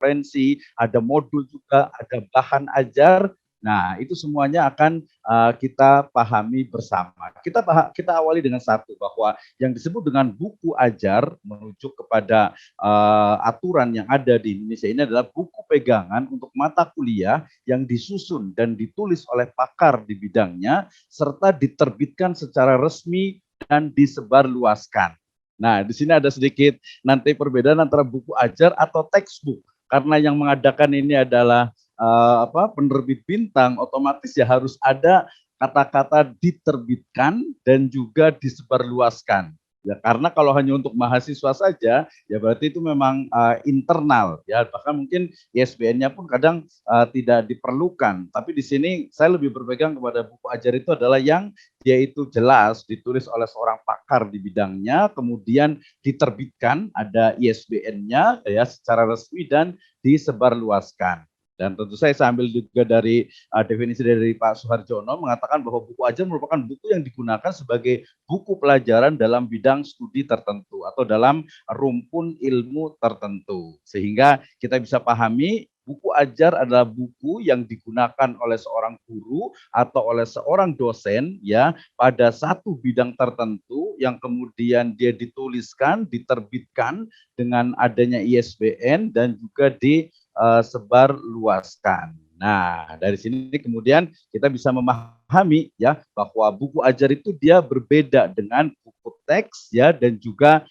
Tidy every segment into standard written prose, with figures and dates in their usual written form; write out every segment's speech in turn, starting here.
referensi, ada modul juga, ada bahan ajar. Nah, itu semuanya akan kita pahami bersama. Kita awali dengan satu, bahwa yang disebut dengan buku ajar merujuk kepada aturan yang ada di Indonesia ini adalah buku pegangan untuk mata kuliah yang disusun dan ditulis oleh pakar di bidangnya serta diterbitkan secara resmi dan disebarluaskan. Nah, di sini ada sedikit nanti perbedaan antara buku ajar atau textbook. Karena yang mengadakan ini adalah penerbit Bintang, otomatis ya harus ada kata-kata diterbitkan dan juga disebarluaskan. Ya, karena kalau hanya untuk mahasiswa saja, ya berarti itu memang internal, ya bahkan mungkin ISBN-nya pun kadang tidak diperlukan. Tapi di sini saya lebih berpegang kepada buku ajar itu adalah yang dia itu jelas ditulis oleh seorang pakar di bidangnya, kemudian diterbitkan, ada ISBN-nya ya secara resmi dan disebarluaskan. Dan tentu saya ambil juga dari definisi dari Pak Suharjono mengatakan bahwa buku ajar merupakan buku yang digunakan sebagai buku pelajaran dalam bidang studi tertentu atau dalam rumpun ilmu tertentu. Sehingga kita bisa pahami buku ajar adalah buku yang digunakan oleh seorang guru atau oleh seorang dosen ya pada satu bidang tertentu yang kemudian dia dituliskan, diterbitkan dengan adanya ISBN dan juga disebar luaskan. Nah, dari sini kemudian kita bisa memahami ya bahwa buku ajar itu dia berbeda dengan buku teks ya dan juga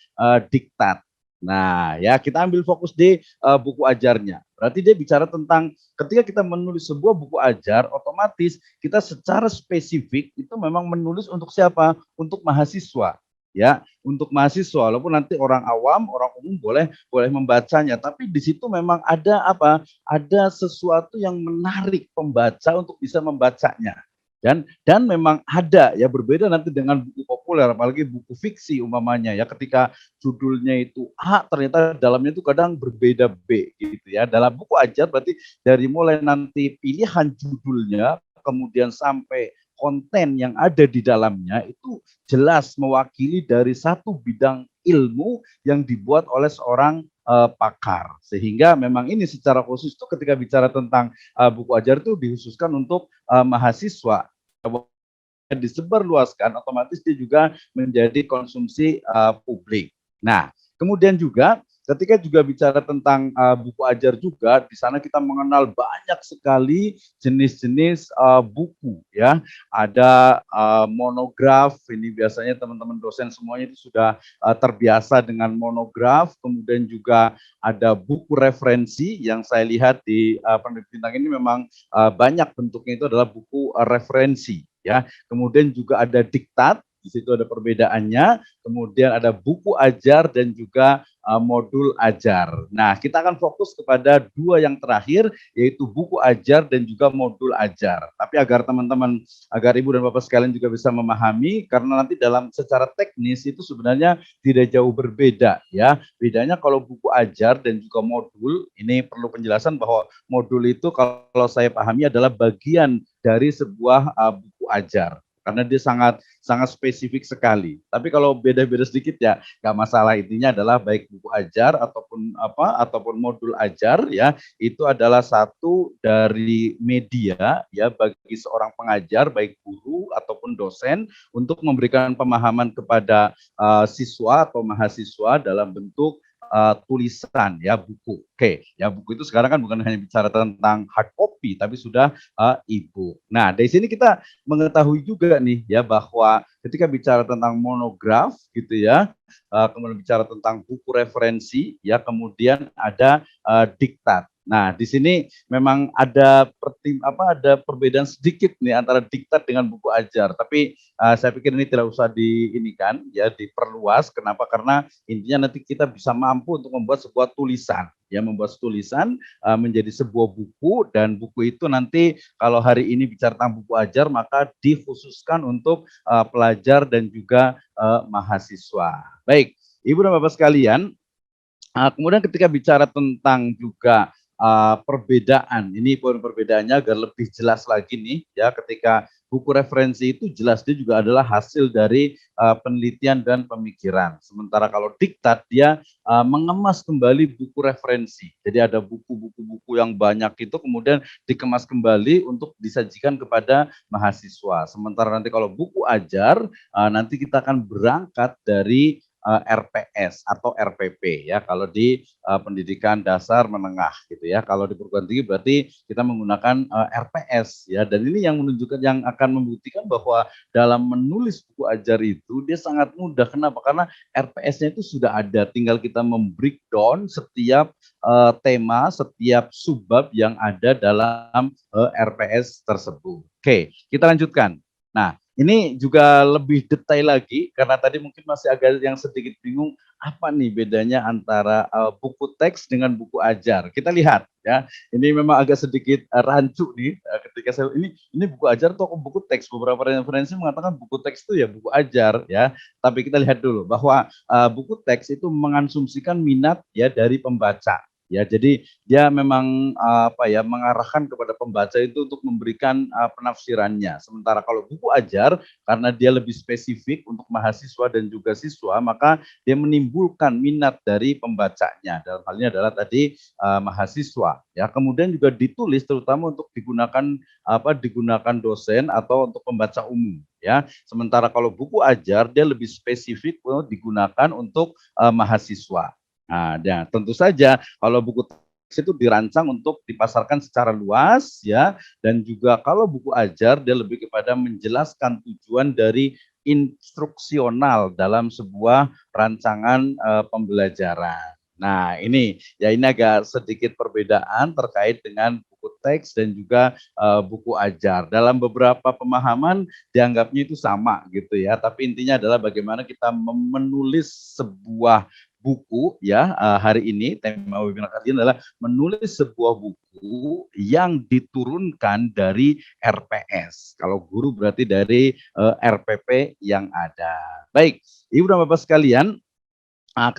diktat. Nah, ya kita ambil fokus di buku ajarnya. Berarti dia bicara tentang ketika kita menulis sebuah buku ajar, otomatis kita secara spesifik itu memang menulis untuk siapa? Untuk mahasiswa. Ya, untuk mahasiswa, walaupun nanti orang awam, orang umum boleh membacanya, tapi di situ memang ada apa? Ada sesuatu yang menarik pembaca untuk bisa membacanya. Dan memang ada ya berbeda nanti dengan buku populer, apalagi buku fiksi umpamanya ya, ketika judulnya itu A ternyata dalamnya itu kadang berbeda B gitu ya. Dalam buku ajar berarti dari mulai nanti pilihan judulnya kemudian sampai konten yang ada di dalamnya itu jelas mewakili dari satu bidang ilmu yang dibuat oleh seorang pakar. Sehingga memang ini secara khusus itu ketika bicara tentang buku ajar itu dikhususkan untuk mahasiswa. Disebarluaskan, otomatis dia juga menjadi konsumsi publik. Nah, kemudian juga ketika juga bicara tentang buku ajar juga, di sana kita mengenal banyak sekali jenis-jenis buku ya. Ada monograf, ini biasanya teman-teman dosen semuanya itu sudah terbiasa dengan monograf, kemudian juga ada buku referensi yang saya lihat di Penerbit Bintang ini memang banyak bentuknya itu adalah buku referensi ya. Kemudian juga ada diktat, di situ ada perbedaannya, kemudian ada buku ajar dan juga modul ajar. Nah, kita akan fokus kepada dua yang terakhir, yaitu buku ajar dan juga modul ajar. Tapi agar teman-teman, agar Ibu dan Bapak sekalian juga bisa memahami, karena nanti dalam secara teknis itu sebenarnya tidak jauh berbeda ya. Bedanya kalau buku ajar dan juga modul, ini perlu penjelasan bahwa modul itu kalau saya pahami adalah bagian dari sebuah buku ajar. Karena dia sangat spesifik sekali. Tapi kalau beda-beda sedikit ya nggak masalah. Intinya adalah baik buku ajar ataupun modul ajar ya, itu adalah satu dari media ya bagi seorang pengajar baik guru ataupun dosen untuk memberikan pemahaman kepada siswa atau mahasiswa dalam bentuk tulisan ya, buku. Oke, ya buku itu sekarang kan bukan hanya bicara tentang hard copy tapi sudah e-book. Nah, dari sini kita mengetahui juga nih ya bahwa ketika bicara tentang monograf gitu ya, kemudian bicara tentang buku referensi ya, kemudian ada diktat. Nah, di sini memang ada perbedaan sedikit nih antara diktat dengan buku ajar. Tapi saya pikir ini tidak usah diperluas. Kenapa? Karena intinya nanti kita bisa mampu untuk membuat sebuah tulisan, ya, membuat tulisan menjadi sebuah buku, dan buku itu nanti kalau hari ini bicara tentang buku ajar maka dikhususkan untuk pelajar dan juga mahasiswa. Baik, Ibu dan Bapak sekalian, kemudian ketika bicara tentang juga perbedaan, ini poin perbedaannya agar lebih jelas lagi nih ya, ketika buku referensi itu jelas dia juga adalah hasil dari penelitian dan pemikiran. Sementara kalau diktat dia mengemas kembali buku referensi. Jadi ada buku-buku yang banyak itu kemudian dikemas kembali untuk disajikan kepada mahasiswa. Sementara nanti kalau buku ajar, nanti kita akan berangkat dari RPS atau RPP ya kalau di pendidikan dasar menengah gitu ya. Kalau di perguruan tinggi berarti kita menggunakan RPS ya, dan ini yang menunjukkan, yang akan membuktikan bahwa dalam menulis buku ajar itu dia sangat mudah. Kenapa? Karena RPS-nya itu sudah ada, tinggal kita membreakdown setiap tema, setiap subbab yang ada dalam RPS tersebut. Oke, kita lanjutkan. Nah, ini juga lebih detail lagi karena tadi mungkin masih agak yang sedikit bingung apa nih bedanya antara buku teks dengan buku ajar. Kita lihat ya. Ini memang agak sedikit rancu nih ketika saya ini buku ajar atau buku teks. Beberapa referensi mengatakan buku teks itu ya buku ajar ya. Tapi kita lihat dulu bahwa buku teks itu mengansumsikan minat ya dari pembaca. Ya, jadi dia memang mengarahkan kepada pembaca itu untuk memberikan penafsirannya. Sementara kalau buku ajar karena dia lebih spesifik untuk mahasiswa dan juga siswa, maka dia menimbulkan minat dari pembacanya. Dalam hal ini adalah tadi mahasiswa. Ya, kemudian juga ditulis terutama untuk digunakan dosen atau untuk pembaca umum. Ya, sementara kalau buku ajar dia lebih spesifik digunakan untuk mahasiswa. Nah, ya, tentu saja kalau buku teks itu dirancang untuk dipasarkan secara luas ya, dan juga kalau buku ajar dia lebih kepada menjelaskan tujuan dari instruksional dalam sebuah rancangan pembelajaran. Nah, ini agak sedikit perbedaan terkait dengan buku teks dan juga buku ajar. Dalam beberapa pemahaman dianggapnya itu sama gitu ya, tapi intinya adalah bagaimana kita menulis sebuah buku ya. Hari ini tema webinar kali ini adalah menulis sebuah buku yang diturunkan dari RPS. Kalau guru berarti dari RPP yang ada. Baik, Ibu dan Bapak sekalian,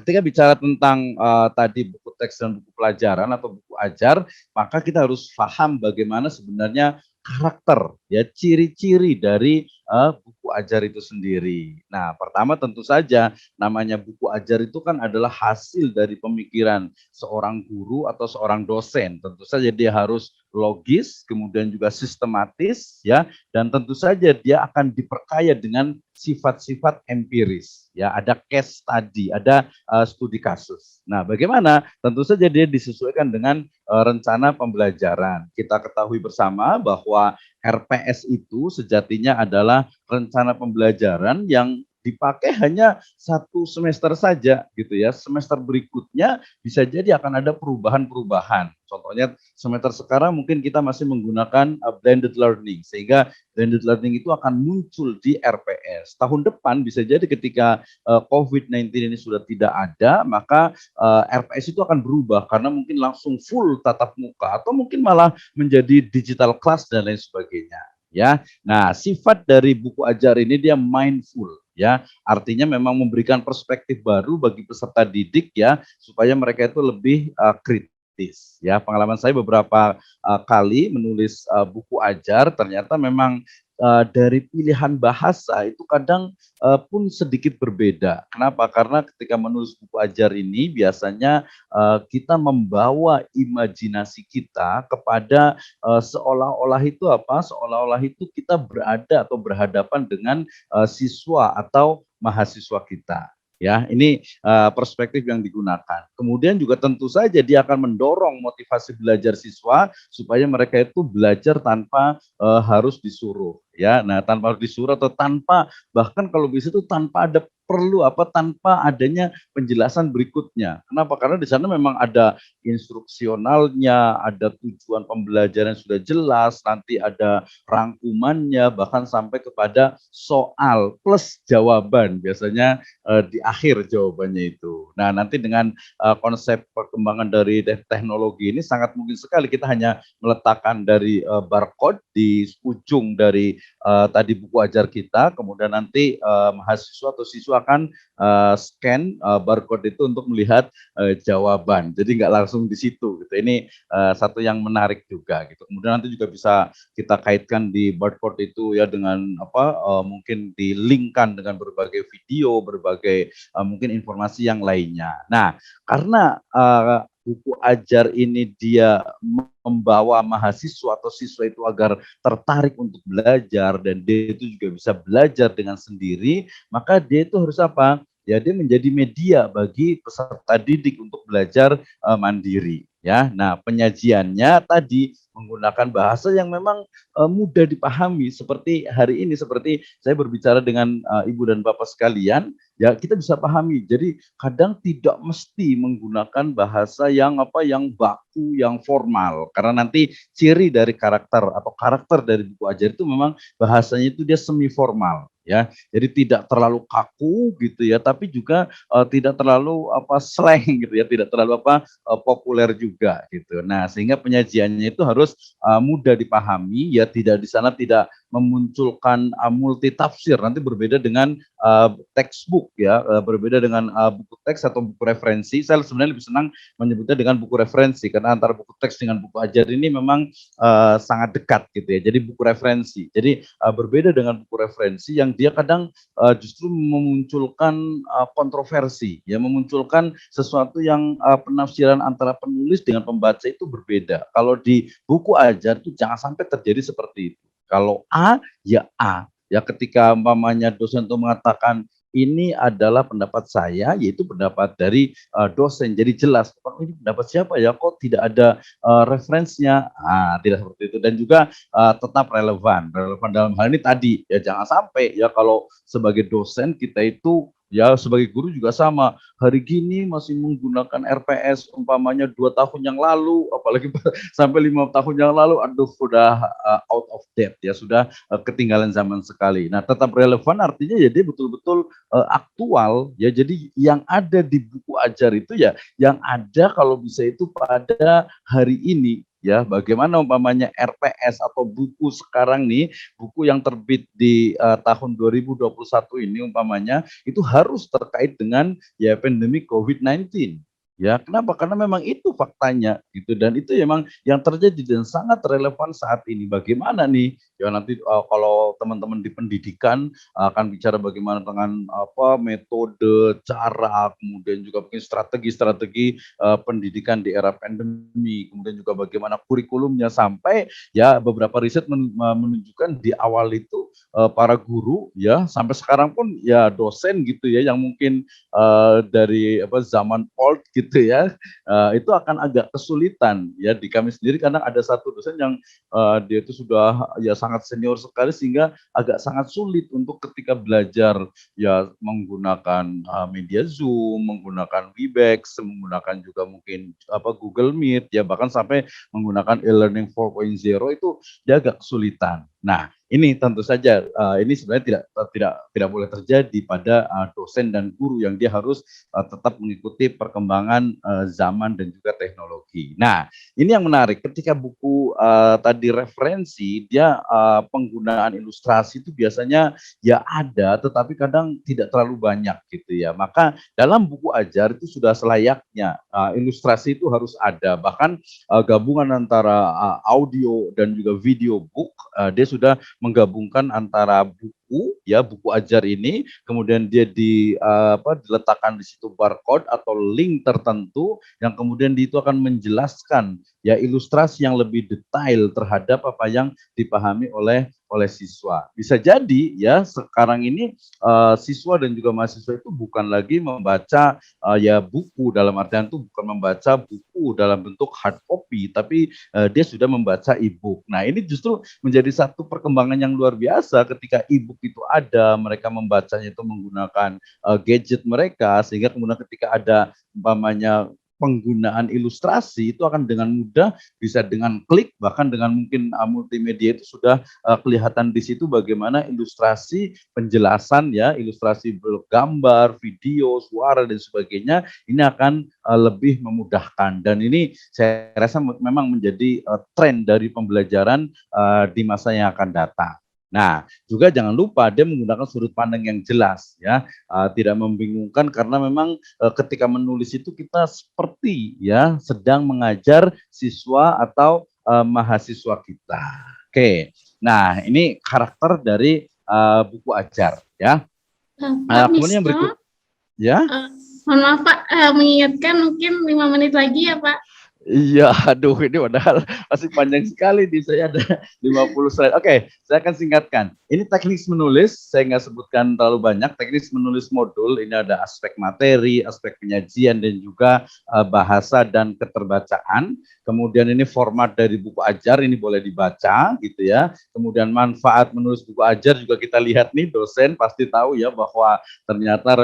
ketika bicara tentang tadi buku teks dan buku pelajaran atau buku ajar, maka kita harus paham bagaimana sebenarnya karakter, ya ciri-ciri dari buku ajar itu sendiri. Nah, pertama tentu saja namanya buku ajar itu kan adalah hasil dari pemikiran seorang guru atau seorang dosen. Tentu saja dia harus logis, kemudian juga sistematis, ya, dan tentu saja dia akan diperkaya dengan sifat-sifat empiris. Ya, ada case study, ada studi kasus. Nah, bagaimana? Tentu saja dia disesuaikan dengan rencana pembelajaran. Kita ketahui bersama bahwa RPS itu sejatinya adalah rencana pembelajaran yang dipakai hanya 1 semester saja gitu ya. Semester berikutnya bisa jadi akan ada perubahan-perubahan. Contohnya semester sekarang mungkin kita masih menggunakan blended learning, sehingga blended learning itu akan muncul di RPS. Tahun depan bisa jadi ketika COVID-19 ini sudah tidak ada, maka RPS itu akan berubah karena mungkin langsung full tatap muka atau mungkin malah menjadi digital class dan lain sebagainya. Ya, nah sifat dari buku ajar ini dia mindful. Ya, artinya memang memberikan perspektif baru bagi peserta didik ya, supaya mereka itu lebih kritis. Ya, pengalaman saya beberapa kali menulis buku ajar, ternyata memang dari pilihan bahasa itu kadang pun sedikit berbeda. Kenapa? Karena ketika menulis buku ajar ini biasanya kita membawa imajinasi kita kepada seolah-olah itu apa? Seolah-olah itu kita berada atau berhadapan dengan siswa atau mahasiswa kita. Ya, ini perspektif yang digunakan. Kemudian juga tentu saja dia akan mendorong motivasi belajar siswa supaya mereka itu belajar tanpa harus disuruh. Ya, nah tanpa harus disuruh atau tanpa, bahkan kalau bisa itu tanpa ada tanpa adanya penjelasan berikutnya. Kenapa? Karena di sana memang ada instruksionalnya, ada tujuan pembelajaran yang sudah jelas, nanti ada rangkumannya, bahkan sampai kepada soal plus jawaban biasanya di akhir jawabannya itu. Nah, nanti dengan konsep perkembangan dari teknologi ini sangat mungkin sekali kita hanya meletakkan dari barcode di ujung dari tadi buku ajar kita, kemudian nanti mahasiswa atau siswa siswa kan scan barcode itu untuk melihat jawaban. Jadi nggak langsung di situ gitu. Ini satu yang menarik juga gitu. Kemudian nanti juga bisa kita kaitkan di barcode itu ya dengan apa mungkin di-link-kan dengan berbagai video, berbagai mungkin informasi yang lainnya. Nah, karena buku ajar ini dia membawa mahasiswa atau siswa itu agar tertarik untuk belajar dan dia itu juga bisa belajar dengan sendiri, maka dia itu harus apa? Ya, dia menjadi media bagi peserta didik untuk belajar mandiri. Ya, nah penyajiannya tadi menggunakan bahasa yang memang mudah dipahami. Seperti hari ini, seperti saya berbicara dengan ibu dan bapak sekalian, ya kita bisa pahami. Jadi kadang tidak mesti menggunakan bahasa yang apa, yang baku, yang formal. Karena nanti ciri dari karakter dari buku ajar itu memang bahasanya itu dia semi formal. Ya, jadi tidak terlalu kaku gitu ya, tapi juga tidak terlalu apa slang gitu ya, tidak terlalu apa populer juga gitu. Nah, sehingga penyajiannya itu harus mudah dipahami ya, tidak di sana tidak memunculkan multi tafsir, nanti berbeda dengan textbook ya, berbeda dengan buku teks atau buku referensi. Saya sebenarnya lebih senang menyebutnya dengan buku referensi karena antara buku teks dengan buku ajar ini memang sangat dekat gitu ya. Jadi buku referensi. Jadi berbeda dengan buku referensi yang dia kadang justru memunculkan kontroversi, ya memunculkan sesuatu yang penafsiran antara penulis dengan pembaca itu berbeda. Kalau di buku ajar itu jangan sampai terjadi seperti itu. Kalau A, ya A. Ya ketika umpamanya dosen itu mengatakan ini adalah pendapat saya, yaitu pendapat dari dosen. Jadi jelas, oh, ini pendapat siapa ya? Kok tidak ada referensinya? Tidak seperti itu. Dan juga tetap relevan. Relevan dalam hal ini tadi, ya jangan sampai ya kalau sebagai dosen kita itu ya sebagai guru juga sama. Hari gini masih menggunakan RPS umpamanya 2 tahun yang lalu, apalagi sampai 5 tahun yang lalu, aduh udah out of date ya, sudah ketinggalan zaman sekali. Nah, tetap relevan artinya ya dia betul-betul aktual ya. Jadi yang ada di buku ajar itu ya yang ada kalau bisa itu pada hari ini ya. Bagaimana umpamanya RPS atau buku sekarang nih, buku yang terbit di tahun 2021 ini umpamanya itu harus terkait dengan ya pandemi COVID-19. Ya, kenapa? Karena memang itu faktanya gitu, dan itu memang yang terjadi dan sangat relevan saat ini. Bagaimana nih? Ya nanti kalau teman-teman di pendidikan akan bicara bagaimana dengan apa metode, cara, kemudian juga mungkin strategi-strategi pendidikan di era pandemi, kemudian juga bagaimana kurikulumnya, sampai ya beberapa riset menunjukkan di awal itu para guru ya sampai sekarang pun ya dosen gitu ya yang mungkin dari apa zaman old gitu ya, itu akan agak kesulitan ya. Di kami sendiri karena ada satu dosen yang dia itu sudah ya sangat senior sekali sehingga agak sangat sulit untuk ketika belajar ya menggunakan media Zoom, menggunakan Webex, menggunakan juga mungkin apa Google Meet ya, bahkan sampai menggunakan e-learning 4.0 itu dia agak kesulitan. Nah, ini tentu saja ini sebenarnya tidak boleh terjadi pada dosen dan guru yang dia harus tetap mengikuti perkembangan zaman dan juga teknologi. Nah, ini yang menarik ketika buku tadi referensi, dia penggunaan ilustrasi itu biasanya ya ada, tetapi kadang tidak terlalu banyak gitu ya. Maka dalam buku ajar itu sudah selayaknya ilustrasi itu harus ada. Bahkan gabungan antara audio dan juga video book, dia sudah menggabungkan antara buku ya, buku ajar ini, kemudian dia diletakkan di situ barcode atau link tertentu yang kemudian itu akan menjelaskan ya ilustrasi yang lebih detail terhadap apa yang dipahami oleh siswa. Bisa jadi ya sekarang ini siswa dan juga mahasiswa itu bukan lagi membaca ya buku, dalam artian itu bukan membaca buku dalam bentuk hard copy, tapi dia sudah membaca e-book. Nah, ini justru menjadi satu perkembangan yang luar biasa ketika e-book itu ada, mereka membacanya itu menggunakan gadget mereka, sehingga kemudian ketika ada umpamanya penggunaan ilustrasi itu akan dengan mudah bisa dengan klik, bahkan dengan mungkin multimedia itu sudah kelihatan di situ bagaimana ilustrasi penjelasan ya, ilustrasi gambar, video, suara dan sebagainya ini akan lebih memudahkan, dan ini saya rasa memang menjadi tren dari pembelajaran di masa yang akan datang. Nah, juga jangan lupa dia menggunakan sudut pandang yang jelas ya, tidak membingungkan karena memang ketika menulis itu kita seperti ya sedang mengajar siswa atau mahasiswa kita. Oke, nah ini karakter dari buku ajar ya. Pak Kemudian yang Misno, berikut ya. mohon maaf Pak, mengingatkan mungkin 5 menit lagi ya Pak. Iya, aduh ini padahal masih panjang sekali nih, saya ada 50 slide. Oke, saya akan singkatkan. Ini teknik menulis, saya nggak sebutkan terlalu banyak. Teknik menulis modul, ini ada aspek materi, aspek penyajian, dan juga bahasa dan keterbacaan. Kemudian ini format dari buku ajar, ini boleh dibaca gitu ya. Kemudian manfaat menulis buku ajar juga kita lihat nih, dosen pasti tahu ya bahwa ternyata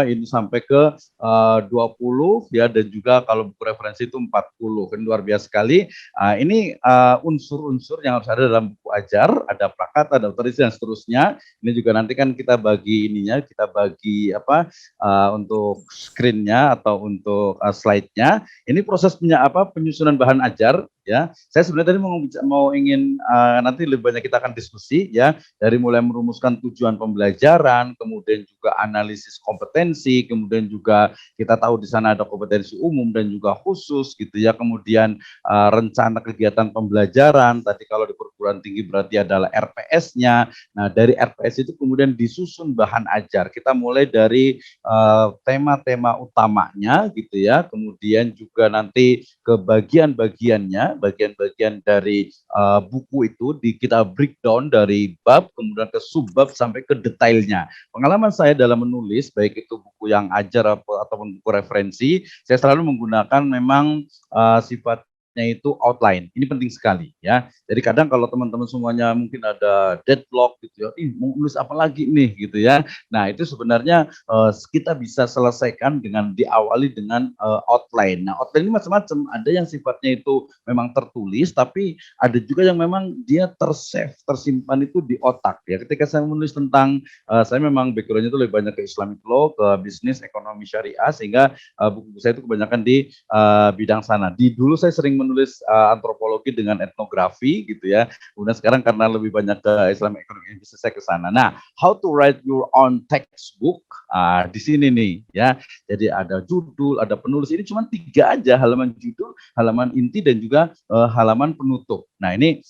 ini sampai ke 20 ya, dan juga kalau buku referensi itu 40, kan luar biasa sekali. Ini unsur-unsur yang harus ada dalam buku ajar, ada prakata, ada otorisi dan seterusnya. Ini juga nanti kan kita bagi ininya, kita bagi untuk screen-nya atau untuk slide-nya. Ini proses penyusunan bahan ajar ya. Saya sebenarnya tadi mau ingin nanti lebih banyak kita akan diskusi ya, dari mulai merumuskan tujuan pembelajaran, kemudian juga analisis kompetensi, kemudian juga kita tahu di sana ada kompetensi umum dan juga khusus gitu ya. Kemudian rencana kegiatan pembelajaran, tadi kalau di perguruan tinggi berarti adalah RPS-nya. Nah, dari RPS itu kemudian disusun bahan ajar. Kita mulai dari tema-tema utamanya gitu ya. Kemudian juga nanti ke bagian-bagiannya, bagian-bagian dari buku itu kita breakdown dari bab, kemudian ke subbab sampai ke detailnya. Pengalaman saya dalam menulis, baik itu buku yang ajar ataupun buku referensi, saya selalu menggunakan memang sifatnya itu outline. Ini penting sekali ya. Jadi kadang kalau teman-teman semuanya mungkin ada deadlock gitu ya, mau nulis apa lagi nih gitu ya. Nah, itu sebenarnya kita bisa selesaikan dengan diawali dengan outline. Nah, outline ini macam-macam. Ada yang sifatnya itu memang tertulis, tapi ada juga yang memang dia tersave, tersimpan itu di otak ya. Ketika saya menulis tentang saya memang backgroundnya itu lebih banyak ke Islamic law, ke bisnis, ekonomi syariah, sehingga buku saya itu kebanyakan di bidang sana. Di dulu saya sering menulis antropologi dengan etnografi gitu ya. Kemudian sekarang karena lebih banyak ke Islamic economy bisnis, saya ke sana. Nah, how to write your own textbook di sini nih ya. Jadi ada judul, ada penulis. Ini cuma 3 aja, halaman judul, halaman inti, dan juga halaman penutup. Nah, ini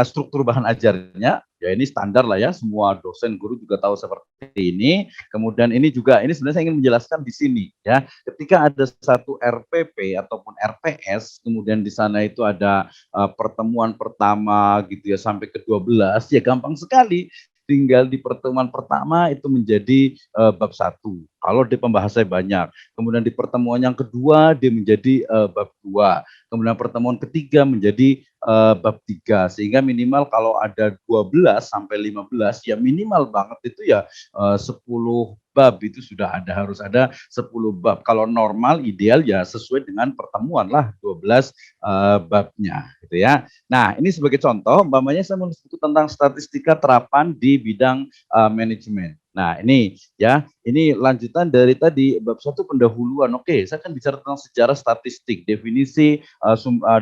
struktur bahan ajarnya. Ya ini standar lah ya, semua dosen guru juga tahu seperti ini. Kemudian ini juga, ini sebenarnya saya ingin menjelaskan di sini ya. Ketika ada satu RPP ataupun RPS, kemudian di sana itu ada pertemuan pertama gitu ya sampai ke 12, ya gampang sekali. Tinggal di pertemuan pertama itu menjadi bab 1. Kalau di pembahasannya banyak. Kemudian di pertemuan yang kedua dia menjadi bab 2. Kemudian pertemuan ketiga menjadi bab 3. Sehingga minimal kalau ada 12 sampai 15 ya minimal banget itu ya 10 bab itu sudah ada, harus ada 10 bab. Kalau normal ideal ya sesuai dengan pertemuan lah 12 babnya gitu ya. Nah, ini sebagai contoh, umpamanya saya menulis buku tentang statistika terapan di bidang manajemen. Nah, ini ya, ini lanjutan dari tadi bab 1 pendahuluan. Oke, saya akan bicara tentang sejarah statistik, definisi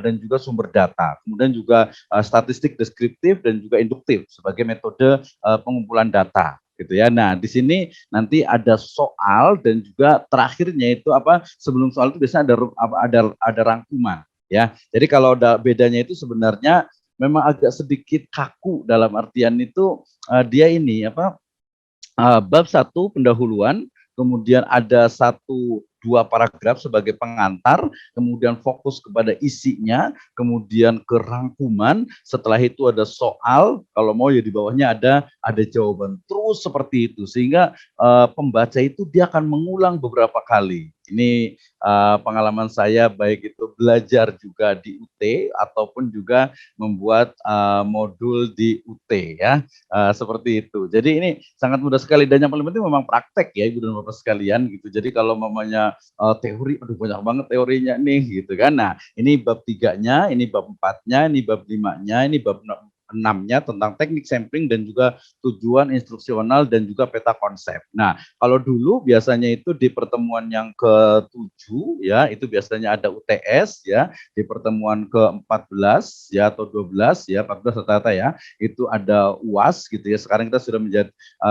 dan juga sumber data. Kemudian juga statistik deskriptif dan juga induktif sebagai metode pengumpulan data gitu ya. Nah, di sini nanti ada soal dan juga terakhirnya itu sebelum soal itu biasanya ada rangkuman ya. Jadi kalau bedanya itu sebenarnya memang agak sedikit kaku, dalam artian itu dia ini bab 1 pendahuluan, kemudian ada 1-2 paragraf sebagai pengantar, kemudian fokus kepada isinya, kemudian ke rangkuman, setelah itu ada soal, kalau mau ya di bawahnya ada jawaban, terus seperti itu, sehingga pembaca itu dia akan mengulang beberapa kali. Ini pengalaman saya baik itu belajar juga di UT ataupun juga membuat modul di UT ya. Seperti itu. Jadi ini sangat mudah sekali, dan yang paling penting memang praktek ya Ibu dan Bapak sekalian gitu. Jadi kalau mamanya teori, aduh banyak banget teorinya nih gitu kan. Nah, ini bab 3-nya, ini bab 4-nya, ini bab 5-nya, ini bab 6-nya tentang teknik sampling dan juga tujuan instruksional dan juga peta konsep. Nah, kalau dulu biasanya itu di pertemuan yang ke-7 ya, itu biasanya ada UTS ya, di pertemuan ke-14 ya atau 12 ya, 14 rata-rata ya, itu ada UAS gitu ya. Sekarang kita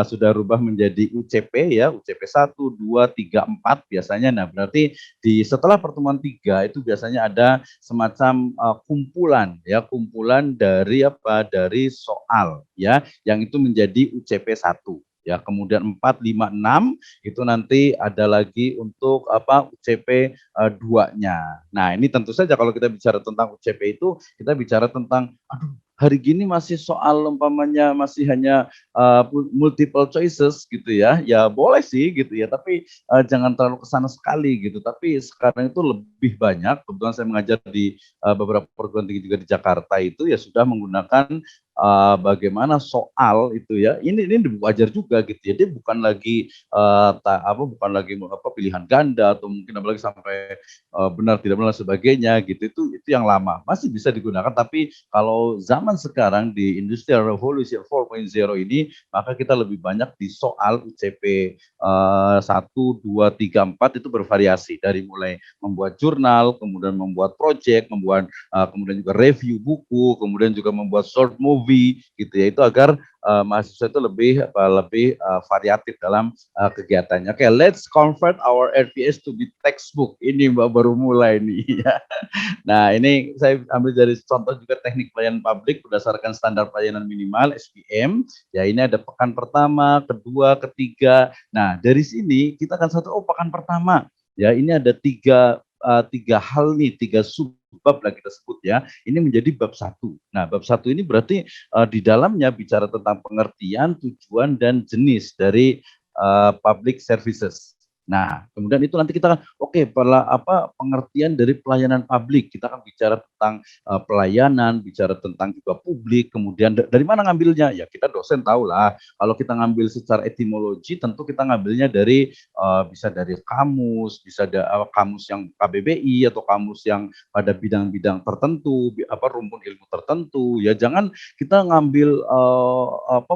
sudah rubah menjadi UCP ya, UCP 1, 2, 3, 4 biasanya. Nah, berarti setelah pertemuan 3 itu biasanya ada semacam kumpulan ya, kumpulan dari dari soal ya, yang itu menjadi UCP 1 ya. Kemudian 4, 5, 6 itu nanti ada lagi untuk UCP 2-nya. Nah, ini tentu saja kalau kita bicara tentang UCP itu kita bicara tentang aduh, hari gini masih soal umpamanya masih hanya multiple choices gitu ya. Ya boleh sih gitu ya, tapi jangan terlalu kesana sekali gitu. Tapi sekarang itu lebih banyak, kebetulan saya mengajar di beberapa perguruan tinggi juga di Jakarta itu ya sudah menggunakan bagaimana soal itu ya. Ini di buku ajar juga gitu ya. Dia bukan lagi bukan lagi pilihan ganda atau mungkin apalagi sampai benar tidak benar sebagainya gitu. Itu yang lama. Masih bisa digunakan, tapi kalau zaman sekarang di Industrial Revolution 4.0 ini maka kita lebih banyak di soal UCP 1, 2, 3, 4 itu bervariasi dari mulai membuat jurnal, kemudian membuat project, kemudian juga review buku, kemudian juga membuat short movie gitu ya, itu agar mahasiswa itu lebih variatif dalam kegiatannya. Oke, let's convert our RPS to be textbook. Ini Mbak baru mulai nih ya. Nah, ini saya ambil dari contoh juga teknik pelayanan publik berdasarkan standar pelayanan minimal SPM. Ya, ini ada pekan pertama, kedua, ketiga. Nah, dari sini kita akan pekan pertama. Ya, ini ada tiga hal nih, tiga subbab lah kita sebut ya. Ini menjadi bab 1. Nah, bab 1 ini berarti di dalamnya bicara tentang pengertian, tujuan dan jenis dari public services. Nah, kemudian itu nanti kita pengertian dari pelayanan publik. Kita akan bicara tentang pelayanan, bicara tentang juga publik. Kemudian dari mana ngambilnya? Ya kita dosen tahu lah. Kalau kita ngambil secara etimologi, tentu kita ngambilnya dari bisa dari kamus, bisa kamus yang KBBI atau kamus yang pada bidang-bidang tertentu, rumpun ilmu tertentu. Ya jangan kita ngambil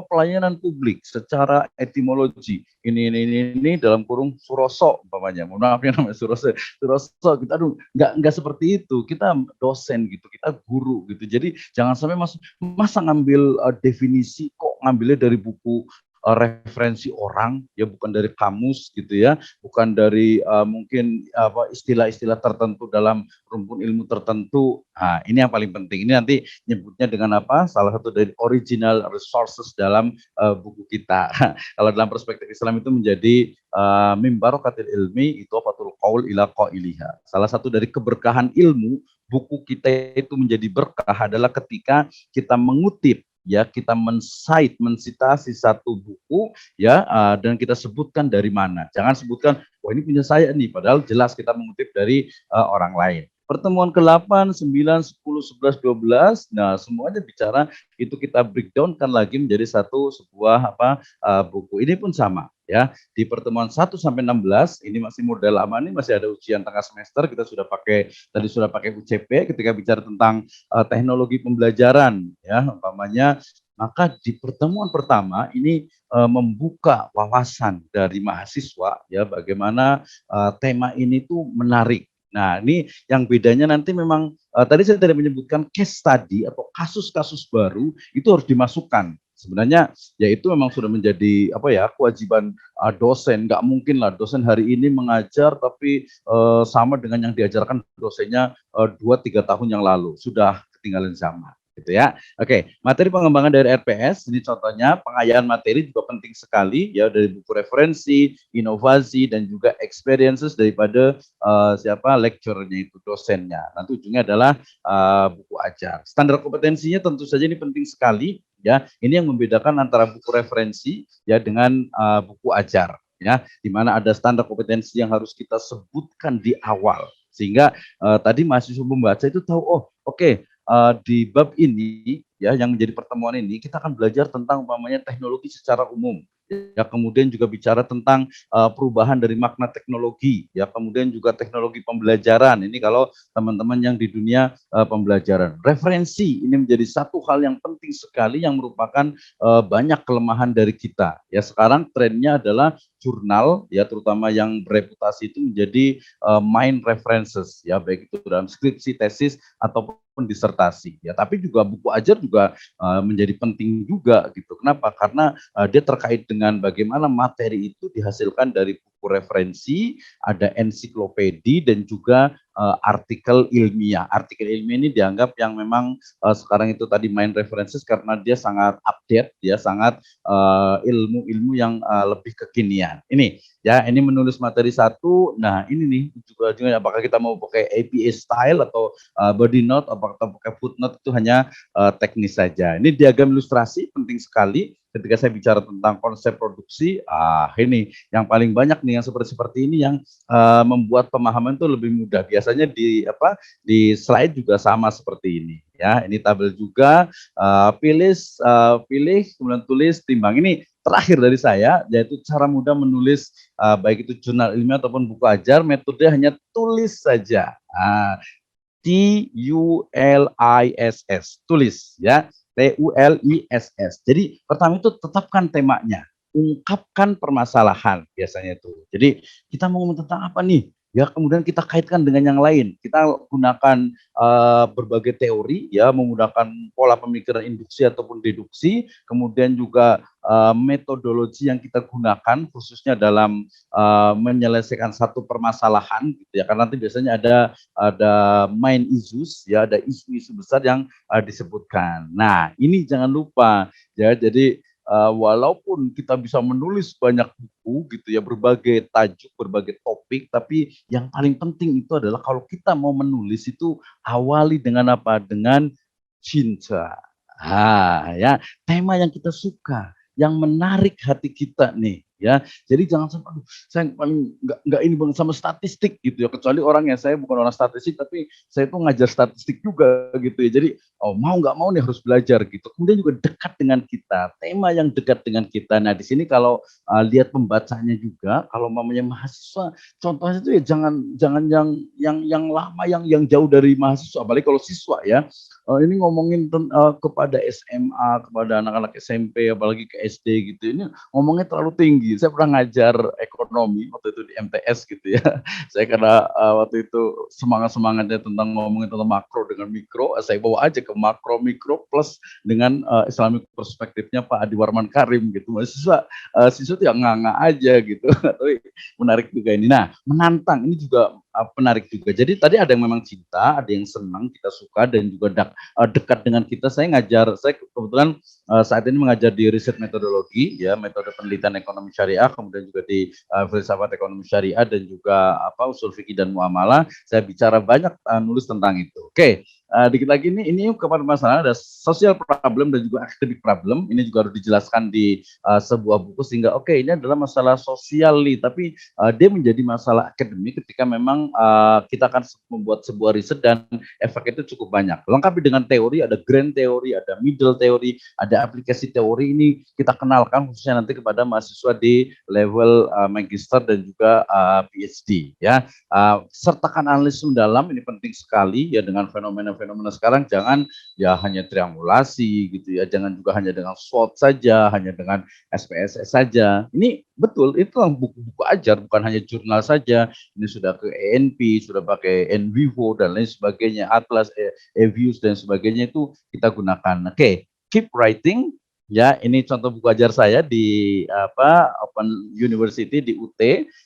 pelayanan publik secara etimologi. Ini dalam kurung Suroso umpamanya, mohon maaf ya namanya Suroso kita nggak seperti itu, kita dosen gitu, kita guru gitu, jadi jangan sampai masa ngambil definisi kok ngambilnya dari buku referensi orang ya, bukan dari kamus gitu ya, bukan dari mungkin istilah-istilah tertentu dalam rumpun ilmu tertentu. Nah, ini yang paling penting. Ini nanti nyebutnya dengan salah satu dari original resources dalam buku kita. Kalau dalam perspektif Islam itu menjadi mim barokatil ilmi itu fatul qaul ila qailiha. Salah satu dari keberkahan ilmu, buku kita itu menjadi berkah adalah ketika kita mengutip ya, kita mensitasi satu buku ya, dan kita sebutkan dari mana. Jangan sebutkan wah ini punya saya nih, padahal jelas kita mengutip dari orang lain. Pertemuan ke-8, 9, 10, 11, 12, nah semuanya bicara itu kita breakdown-kan lagi menjadi sebuah buku. Ini pun sama ya. Di pertemuan 1 sampai 16 ini masih model lama, ini masih ada ujian tengah semester, kita sudah pakai UCP ketika bicara tentang teknologi pembelajaran ya umpamanya. Maka di pertemuan pertama ini membuka wawasan dari mahasiswa ya, bagaimana tema ini tuh menarik. Nah, ini yang bedanya nanti memang tadi saya tidak menyebutkan case study atau kasus-kasus baru itu harus dimasukkan. Sebenarnya ya itu memang sudah menjadi kewajiban dosen. Nggak mungkin lah dosen hari ini mengajar tapi sama dengan yang diajarkan dosennya 2-3 tahun yang lalu. Sudah ketinggalan zaman. Gitu ya. Oke, materi pengembangan dari RPS ini contohnya pengayaan materi juga penting sekali ya, dari buku referensi, inovasi dan juga experiences daripada lecturer-nya itu, dosennya. Nanti ujungnya adalah buku ajar. Standar kompetensinya tentu saja ini penting sekali ya. Ini yang membedakan antara buku referensi ya dengan buku ajar ya, di mana ada standar kompetensi yang harus kita sebutkan di awal sehingga tadi mahasiswa membaca itu tahu oke, di bab ini ya yang menjadi pertemuan ini kita akan belajar tentang umpamanya teknologi secara umum. ya kemudian juga bicara tentang perubahan dari makna teknologi, ya kemudian juga teknologi pembelajaran. Ini kalau teman-teman yang di dunia pembelajaran. Referensi ini menjadi satu hal yang penting sekali yang merupakan banyak kelemahan dari kita. Ya sekarang trennya adalah jurnal, ya terutama yang bereputasi itu menjadi main references, ya baik itu dalam skripsi, tesis ataupun disertasi. Ya tapi juga buku ajar juga menjadi penting juga gitu. Kenapa? Karena dia terkait dengan bagaimana materi itu dihasilkan dari buku referensi, ada ensiklopedi dan juga artikel ilmiah. Artikel ilmiah ini dianggap yang memang sekarang itu tadi main references karena dia sangat update, dia sangat ilmu-ilmu yang lebih kekinian. Ini ya, ini menulis materi satu. Nah ini nih juga apakah kita mau pakai APA style atau body note, apakah kita pakai footnote, itu hanya teknis saja. Ini diagram ilustrasi penting sekali ketika saya bicara tentang konsep produksi. Ini yang paling banyak nih yang seperti ini yang membuat pemahaman itu lebih mudah. Biasanya di slide juga sama seperti ini. Ya, ini tabel juga. Pilih, kemudian tulis, timbang. Ini terakhir dari saya, yaitu cara mudah menulis baik itu jurnal ilmiah ataupun buku ajar. Metode hanya tulis saja. TULISS, tulis ya, TULISS. Jadi pertama itu tetapkan temanya, ungkapkan permasalahan biasanya itu. Jadi kita mau ngomong tentang apa nih? Ya kemudian kita kaitkan dengan yang lain. Kita gunakan berbagai teori, ya menggunakan pola pemikiran induksi ataupun deduksi, kemudian juga metodologi yang kita gunakan khususnya dalam menyelesaikan satu permasalahan, gitu ya. Karena nanti biasanya ada main issues, ya ada isu-isu besar yang disebutkan. Nah ini jangan lupa ya, jadi walaupun kita bisa menulis banyak buku gitu ya, berbagai tajuk, berbagai topik, tapi yang paling penting itu adalah kalau kita mau menulis itu awali dengan apa? Dengan cinta. Ya, tema yang kita suka, yang menarik hati kita nih, ya. Jadi jangan sampai saya paling nggak ini banget sama statistik gitu ya, kecuali orang yang saya bukan orang statistik tapi saya itu ngajar statistik juga gitu ya. Jadi mau nggak mau nih harus belajar gitu. Kemudian juga dekat dengan kita, tema yang dekat dengan kita. Nah di sini kalau lihat pembacanya juga, kalau mamanya mahasiswa, contohnya itu ya jangan yang lama, yang jauh dari mahasiswa, apalagi kalau siswa ya. Ini ngomongin kepada SMA, kepada anak-anak SMP, apalagi ke SD gitu. Ini ngomongnya terlalu tinggi. Saya pernah ngajar ekonomi waktu itu di MTS gitu ya. Saya karena waktu itu semangat-semangatnya tentang ngomongin tentang makro dengan mikro, saya bawa aja ke makro mikro plus dengan Islamic perspektifnya Pak Adi Warman Karim gitu. Siswa tuh yang nganga aja gitu. Tapi menarik juga ini. Nah, menantang ini juga menarik juga. Jadi tadi ada yang memang cinta, ada yang senang, kita suka dan juga dekat dengan kita. Saya kebetulan saat ini mengajar di riset metodologi, ya metode penelitian ekonomi syariah, kemudian juga di filsafat ekonomi syariah dan juga usul fikih dan muamalah. Saya bicara banyak nulis tentang itu. Oke. Dikit lagi ini kepada masalah ada social problem dan juga academic problem. Ini juga harus dijelaskan di sebuah buku sehingga ini adalah masalah sosial nih, tapi dia menjadi masalah akademik ketika memang kita akan membuat sebuah riset dan efek itu cukup banyak. Lengkapi dengan teori, ada grand teori, ada middle teori, ada aplikasi teori. Ini kita kenalkan khususnya nanti kepada mahasiswa di level magister dan juga PhD ya. Sertakan analisis mendalam, ini penting sekali ya, dengan fenomena-fenomena sekarang. Jangan ya hanya triangulasi gitu ya, jangan juga hanya dengan SWOT saja, hanya dengan SPSS saja. Ini betul, itu buku-buku ajar, bukan hanya jurnal saja. Ini sudah ke ENP, sudah pakai NVivo dan lain sebagainya, Atlas, eViews dan sebagainya, itu kita gunakan. Oke, keep writing. Ya, ini contoh buku ajar saya di Open University di UT,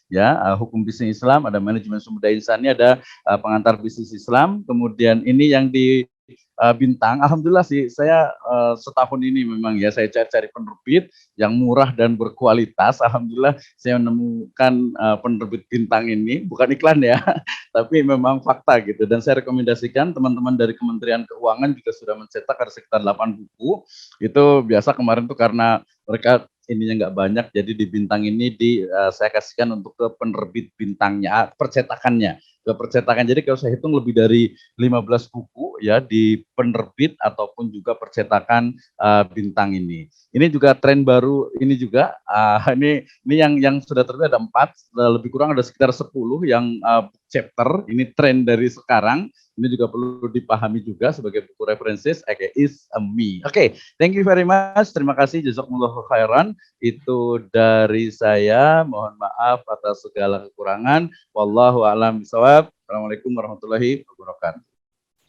ya, hukum bisnis Islam, ada manajemen sumber daya insani, ada pengantar bisnis Islam. Kemudian ini yang di Bintang, alhamdulillah sih saya setahun ini memang ya saya cari penerbit yang murah dan berkualitas. Alhamdulillah saya menemukan penerbit Bintang ini, bukan iklan ya, tapi memang fakta gitu. Dan saya rekomendasikan teman-teman dari Kementerian Keuangan juga sudah mencetak ada sekitar 8 buku. Itu biasa kemarin tuh karena mereka ininya nggak banyak, jadi di Bintang ini saya kasihkan untuk ke penerbit Bintangnya, percetakannya. percetakan. Jadi kalau saya hitung lebih dari 15 buku ya di penerbit ataupun juga percetakan Bintang ini. Ini juga tren baru ini juga. Ini yang sudah terbit ada 4, lebih kurang ada sekitar 10 yang chapter. Ini tren dari sekarang. Ini juga perlu dipahami juga sebagai buku referensis is a me. Oke, thank you very much. Terima kasih, jazakumullahu khairan. Itu dari saya. Mohon maaf atas segala kekurangan. Wallahu a'lam bishawab. Assalamualaikum warahmatullahi wabarakatuh.